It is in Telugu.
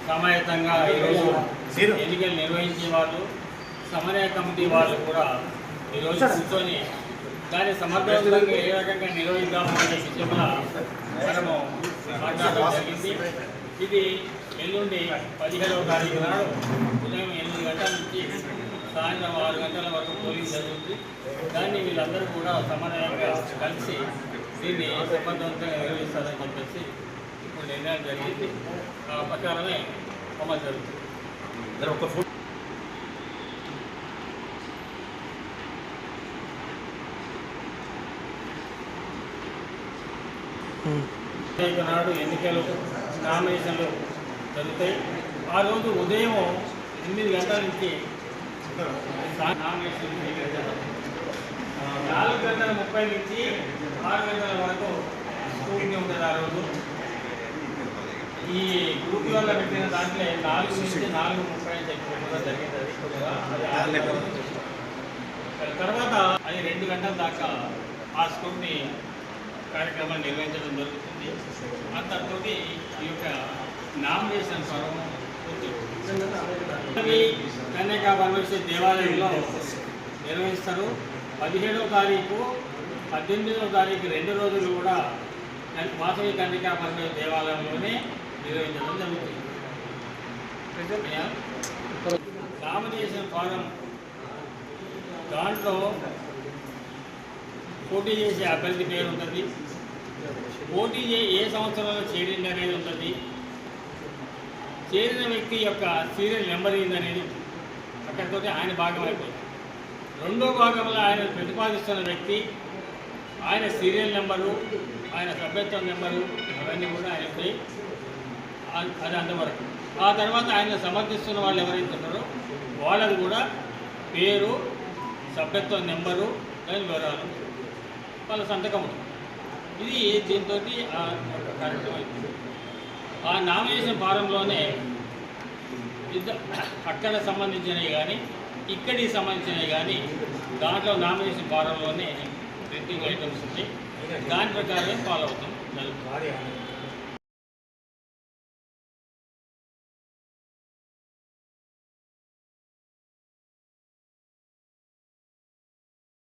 సమాయత్తంగా ఈరోజు ఎన్నికలు నిర్వహించే వాళ్ళు సమన్వయ కమిటీ వాళ్ళు కూడా ఈరోజు కూర్చొని దాన్ని సమర్థవంతంగా ఏ రకంగా నిర్వహిద్దామనే విషయంలో మనము మాట్లాడడం జరిగింది. ఇది ఎల్లుండి 17వ తారీఖు నాడు ఉదయం 8 గంటల నుంచి సాయంత్రం 6 గంటల వరకు పోలింగ్ జరుగుతుంది. దాన్ని వీళ్ళందరూ కూడా సమన్వయంగా కలిసి దీన్ని సమర్థవంతంగా నిర్వహిస్తారని చెప్పేసి ఇప్పుడు నిర్ణయం జరిగింది. ఆ ప్రకారమే అమలు జరుగుతుంది. నాడు ఎన్నికలు నామినేషన్లు జరుగుతాయి. ఆ రోజు ఉదయం 8 గంటల నుంచి నామినేషన్ 4:30 నుంచి 6 గంటల వరకు స్కూటింగ్ ఉంటుంది. ఆ రోజు ఈ గ్రూప్ వల్ల పెట్టిన దాంట్లో 4 నుంచి 4:30 అని చెప్పి పెట్టడం జరిగింది. తర్వాత అది 2 గంటల దాకా ఆ స్కూట్ని కార్యక్రమాలు నిర్వహించడం జరుగుతుంది. అంతతో ఈ యొక్క నామినేషన్ పర్వం పూర్తి. కన్యకా పరమేశ్వరి దేవాలయంలో నిర్వహిస్తారు. 17వ తారీఖు 18వ తారీఖు 2 రోజులు కూడా వాసవి కన్యకా పరమేశ్వరి దేవాలయంలోనే నిర్వహించడం జరుగుతుంది. నామినేషన్ ఫారం దాంట్లో పోటీ చేసే అభ్యర్థి పేరు ఉంటుంది, పోటీ ఏ సంవత్సరంలో చేరింది అనేది ఉంటుంది, చేరిన వ్యక్తి యొక్క సీరియల్ నెంబర్ ఏందనేది అక్కడితో ఆయన భాగం అయిపోతుంది. రెండో భాగంలో ఆయన ప్రతిపాదిస్తున్న వ్యక్తి, ఆయన సీరియల్ నెంబరు, ఆయన సభ్యత్వం నెంబరు అవన్నీ కూడా ఆయనకి అది అంతవరకు. ఆ తర్వాత ఆయన సమర్థిస్తున్న వాళ్ళు ఎవరైతే ఉన్నారో వాళ్ళది కూడా పేరు, సభ్యత్వం నెంబరు, దాని వివరాలు, వాళ్ళ సంతకం ఉంటుంది. ఇది దీంతో కార్యక్రమం అవుతుంది. ఆ నామినేషన్ ఫారంలోనే అక్కడ సంబంధించినవి కానీ ఇక్కడికి సంబంధించినవి కానీ దాంట్లో నామినేషన్ ఫారంలోనే ప్రింటింగ్ ఐటమ్స్ ఉంటాయి. దాని ప్రకారమే ఫాలో అవుతాం.